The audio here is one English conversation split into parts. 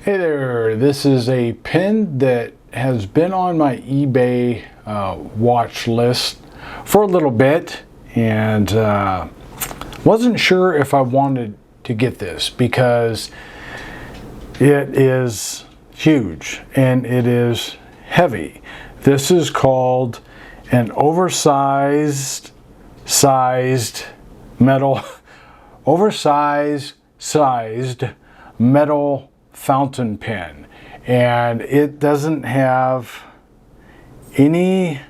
Hey there, this is a pen that has been on my eBay watch list for a little bit, and wasn't sure if I wanted to get this because it is huge and it is heavy. This is called an oversized metal metal fountain pen, and it doesn't have any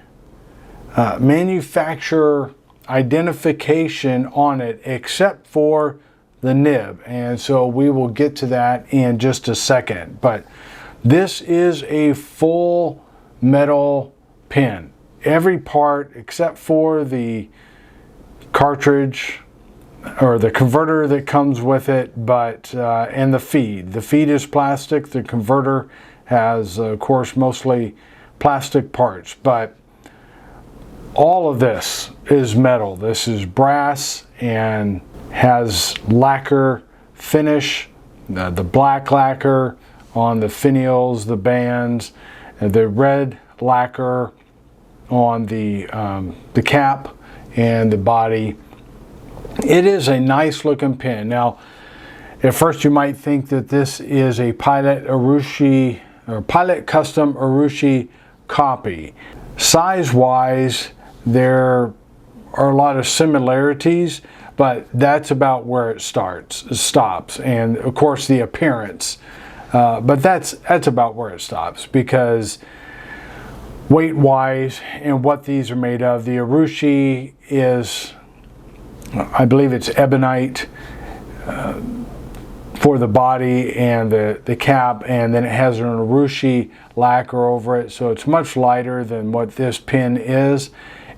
manufacturer identification on it except for the nib, and so we will get to that in just a second. But this is a full metal pen, every part except for the cartridge or the converter that comes with it, but and the feed. The feed is plastic. The converter has, of course, mostly plastic parts, but all of this is metal. This is brass and has lacquer finish, the black lacquer on the finials, the bands, and the red lacquer on the cap and the body. It is a nice looking pen. Now, at first you might think that this is a Pilot Urushi or Pilot Custom Urushi copy. Size wise, there are a lot of similarities, but that's about where it stops. And of course the appearance, but that's about where it stops, because weight wise and what these are made of, the Urushi is, I believe it's ebonite for the body and the cap, and then it has an Urushi lacquer over it, so it's much lighter than what this pen is,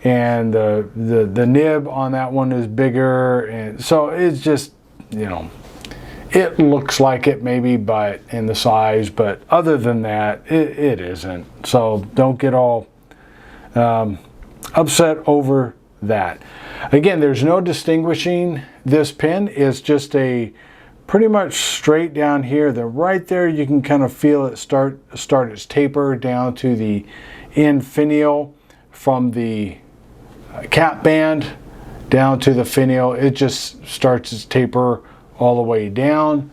and the nib on that one is bigger, and so it's just, you know, it looks like it maybe, but in the size, but other than that it isn't. So don't get all upset over that. Again, there's no distinguishing this pen. It's just a pretty much straight down here. Then right there you can kind of feel it start its taper down to the end finial, from the cap band down to the finial. It just starts its taper all the way down.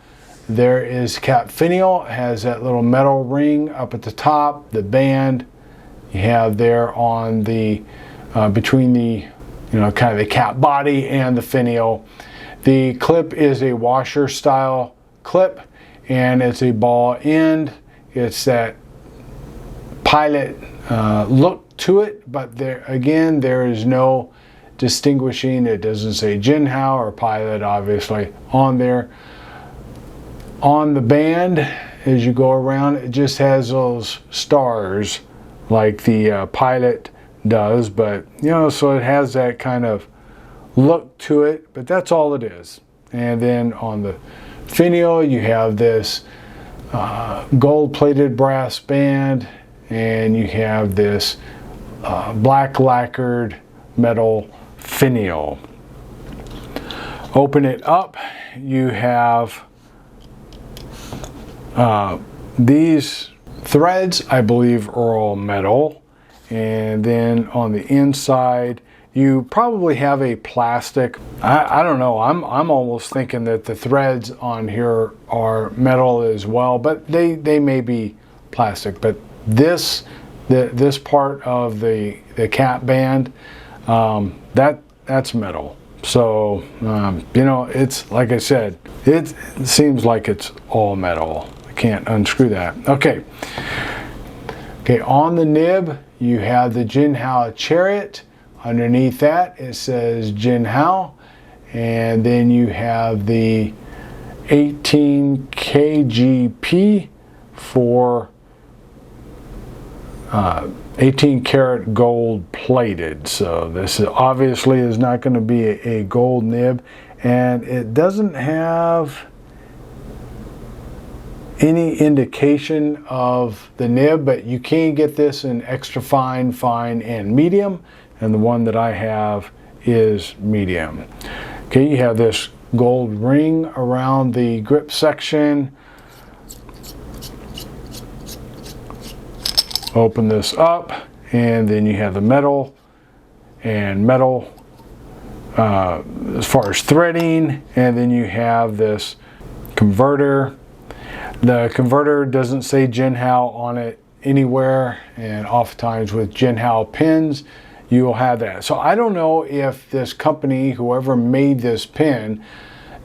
There is cap finial, it has that little metal ring up at the top. The band you have there on the between the, you know, kind of the cap body and the finial. The clip is a washer style clip, and it's a ball end. It's that Pilot look to it, but there is no distinguishing. It doesn't say Jinhao or Pilot obviously on there. On the band, as you go around, it just has those stars like the Pilot does, but you know, so it has that kind of look to it, but that's all it is. And then on the finial you have this gold plated brass band, and you have this black lacquered metal finial. Open it up, you have these threads, I believe, are all metal, and then on the inside you probably have a plastic. I don't know, I'm almost thinking that the threads on here are metal as well, but they may be plastic. But this part of the cap band, that's metal. So you know, it's like I said, it seems like it's all metal. I can't unscrew that. Okay, on the nib you have the Jinhao Chariot. Underneath that it says Jinhao, and then you have the 18 KGP for 18 karat gold plated. So this obviously is not going to be a gold nib, and it doesn't have any indication of the nib, but you can get this in extra fine, fine, and medium, and the one that I have is medium. Okay, you have this gold ring around the grip section. open this up, and then you have the metal and metal as far as threading, and then you have this converter. The converter doesn't say Jinhao on it anywhere, and oftentimes with Jinhao pins you will have that. So I don't know if this company, whoever made this pin,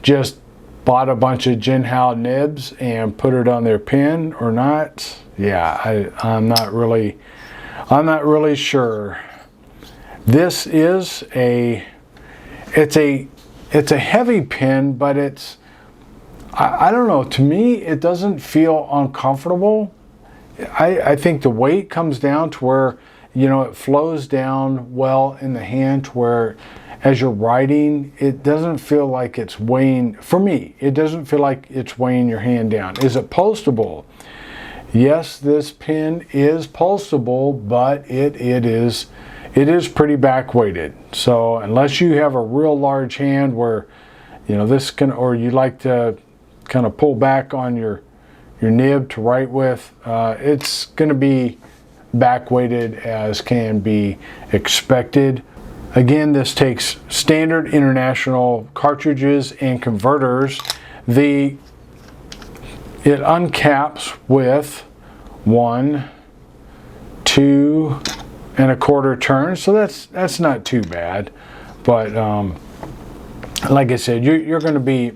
just bought a bunch of Jinhao nibs and put it on their pin or not. Yeah, I'm not really sure. This is it's a heavy pin, but it's, I don't know, to me it doesn't feel uncomfortable. I think the weight comes down to where, you know, it flows down well in the hand to where as you're riding, it doesn't feel like it's weighing, for me, it doesn't feel like it's weighing your hand down. Is it pulsable? Yes, this pin is pulsable, but it is pretty back weighted. So unless you have a real large hand where, you know, this can, or you like to kind of pull back on your nib to write with, it's going to be back weighted as can be expected. Again, this takes standard international cartridges and converters. It uncaps with 1, 2 1/4 turns, so that's not too bad. But like I said, you're going to be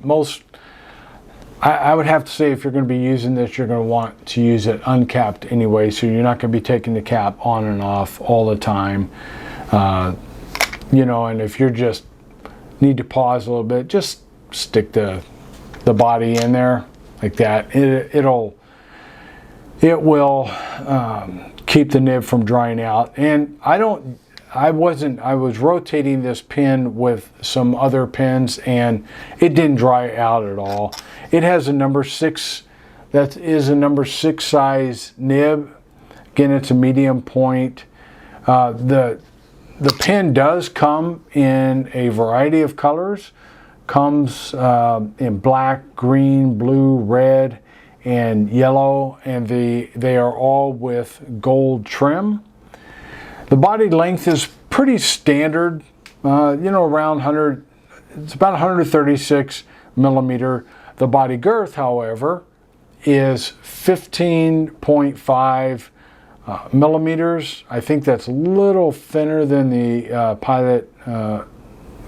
I would have to say, if you're going to be using this, you're going to want to use it uncapped anyway, so you're not going to be taking the cap on and off all the time. You know, and if you're just need to pause a little bit, just stick the body in there like that. It will keep the nib from drying out. And I was rotating this pin with some other pins, and it didn't dry out at all. It has a number 6, that is a number 6 size nib. Again, it's a medium point. The pen does come in a variety of colors. Comes in black, green, blue, red, and yellow, and they are all with gold trim. The body length is pretty standard, you know, around 100. It's about 136 millimeter. The body girth, however, is 15.5 millimeters. I think that's a little thinner than the Pilot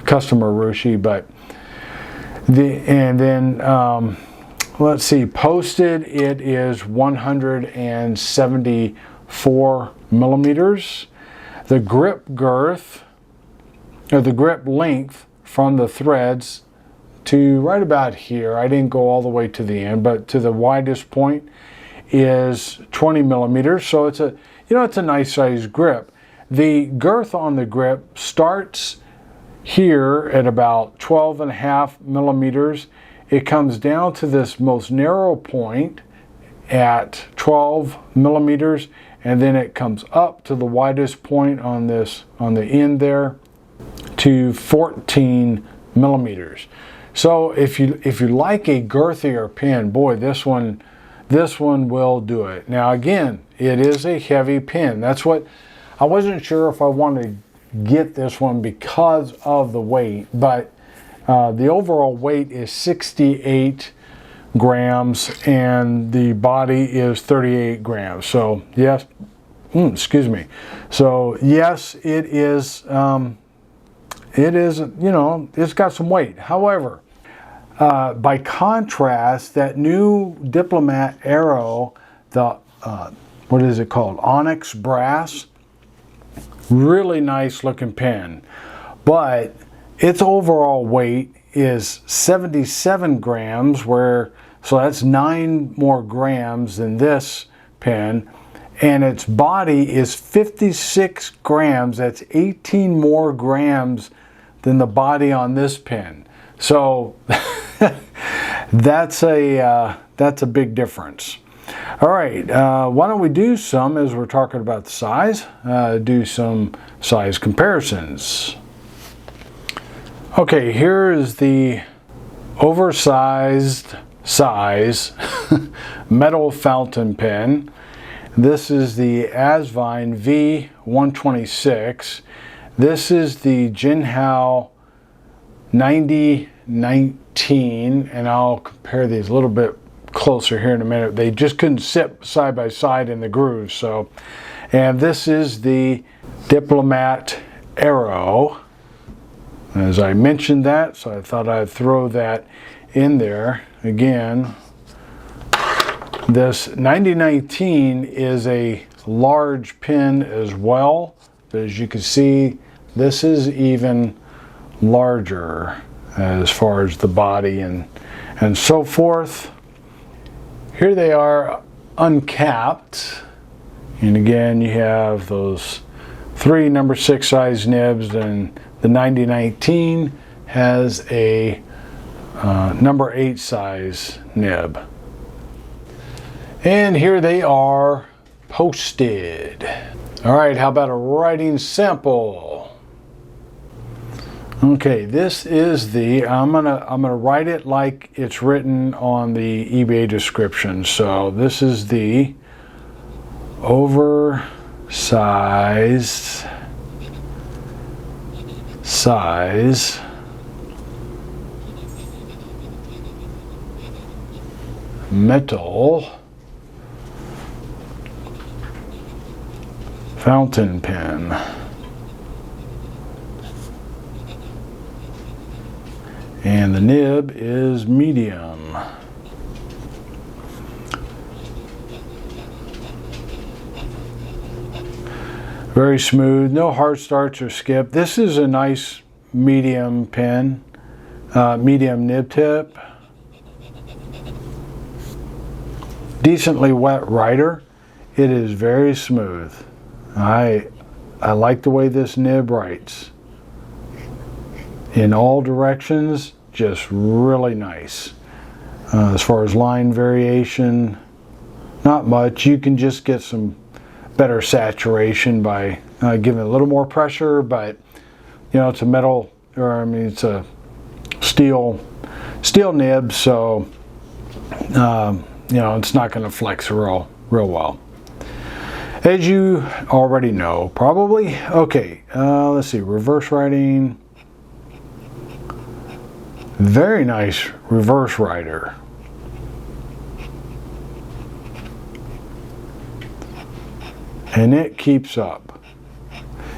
Custom Urushi, but let's see, posted it is 174 millimeters. The grip girth, or the grip length from the threads to right about here, I didn't go all the way to the end, but to the widest point, is 20 millimeters. So it's a, you know, it's a nice size grip. The girth on the grip starts here at about 12.5 millimeters. It comes down to this most narrow point at 12 millimeters, and then it comes up to the widest point on this, on the end there, to 14 millimeters. So if you like a girthier pen, boy, this one will do it. Now again, it is a heavy pen. That's what I wasn't sure if I wanted to get this one because of the weight, but the overall weight is 68 grams and the body is 38 grams. So yes, excuse me. So yes, it is, you know, it's got some weight. However, by contrast, that new Diplomat Arrow, the, what is it called? Onyx Brass, really nice looking pen, but its overall weight is 77 grams, so that's 9 more grams than this pen, and its body is 56 grams. That's 18 more grams than the body on this pen. So that's a big difference. All right, why don't we do some, as we're talking about the size, do some size comparisons. Okay, here is the oversized size metal fountain pen. This is the Asvine V126. This is the Jinhao 9019, and I'll compare these a little bit closer here in a minute. They just couldn't sit side by side in the grooves. So, and this is the Diplomat Aero. As I mentioned that, so I thought I'd throw that in there. Again, this 9019 is a large pin as well, but as you can see, this is even larger as far as the body and so forth. Here they are uncapped, and again you have those 3 number 6 size nibs, and the 9019 has a number 8 size nib. And here they are posted. All right, how about a writing sample? Okay, this is the, I'm gonna write it like it's written on the eBay description. So this is the oversized size metal fountain pen. And the nib is medium. Very smooth, no hard starts or skip. This is a nice medium pen, medium nib tip. Decently wet writer. It is very smooth. I like the way this nib writes. In all directions, just really nice. As far as line variation, not much. You can just get some better saturation by giving it a little more pressure, but you know, it's a metal, or I mean, it's a steel nib, so you know, it's not going to flex real well. As you already know, probably. Okay, let's see, reverse writing. Very nice reverse writer. And it keeps up.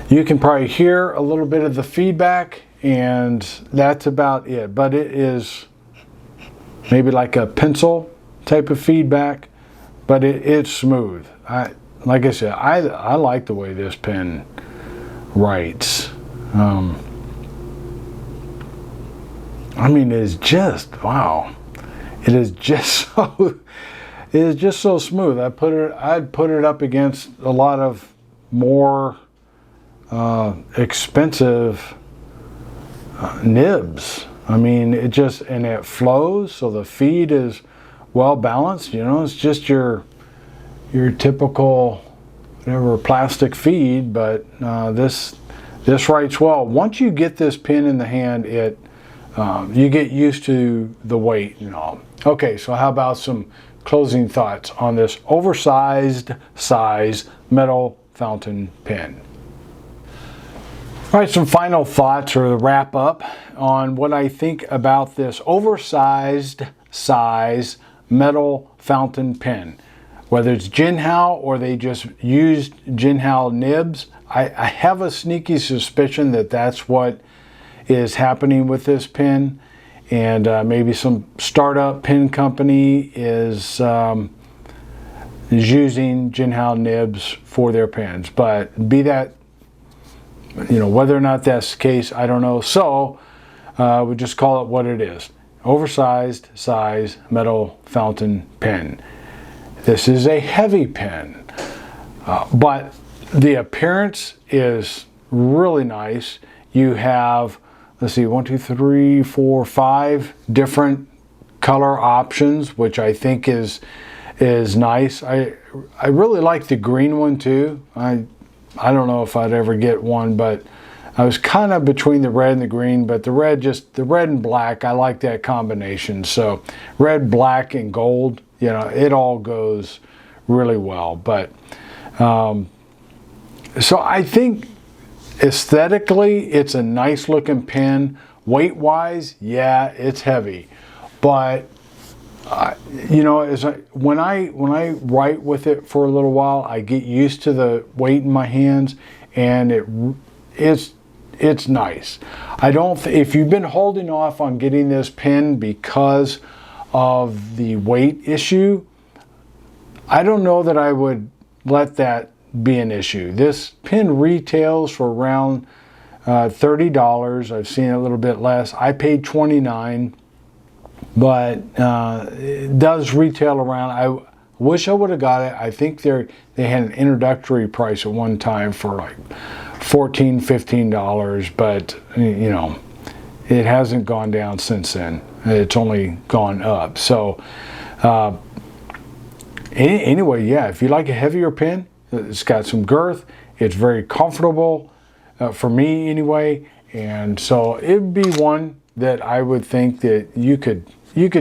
You can probably hear a little bit of the feedback, and that's about it. But it is maybe like a pencil type of feedback, but it's smooth. Like I said, I like the way this pen writes. I mean, it's just, wow. It is just so, it is just so smooth. I'd put it up against a lot of more expensive nibs. I mean, it just, and it flows, so the feed is well balanced. You know, it's just your typical whatever plastic feed, but this writes well. Once you get this pen in the hand, you get used to the weight and all. Okay, so how about some closing thoughts on this oversized size metal fountain pen? All right, some final thoughts or the wrap up on what I think about this oversized size metal fountain pen. Whether it's Jinhao or they just used Jinhao nibs, I have a sneaky suspicion that that's what is happening with this pen, and maybe some startup pen company is using Jinhao nibs for their pens. But be that, you know, whether or not that's the case, I don't know. So we just call it what it is: oversized size metal fountain pen. This is a heavy pen, but the appearance is really nice. You have, let's see, 1, 2, 3, 4, 5 different color options, which I think is nice. I really like the green one too. I don't know if I'd ever get one, but I was kind of between the red and the green, but the red and black, I like that combination. So red, black, and gold, you know, it all goes really well. But so I think aesthetically it's a nice looking pen. Weight wise, yeah, it's heavy, but you know, when I write with it for a little while, I get used to the weight in my hands, and it's nice. I don't. If you've been holding off on getting this pen because of the weight issue, I don't know that I would let that be an issue. This pen retails for around $30. I've seen a little bit less. I paid $29. But it does retail around. I wish I would have got it. I think they had an introductory price at one time for like $14, $15, but you know, it hasn't gone down since then. It's only gone up. So anyway, yeah, if you like a heavier pen, it's got some girth. It's very comfortable for me anyway, and so it'd be one that I would think that you could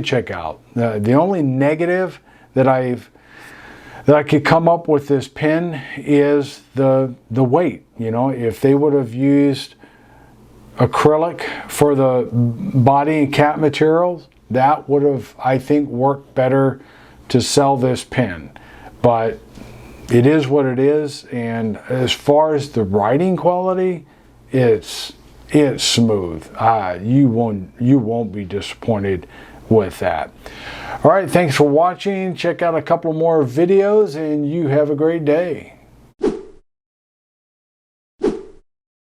check out. The only negative that I could come up with this pen is the weight. You know, if they would have used acrylic for the body and cap materials, that would have, I think, worked better to sell this pen. But it is what it is, and as far as the writing quality, it's smooth. You won't be disappointed with that. All right, thanks for watching. Check out a couple more videos, and you have a great day.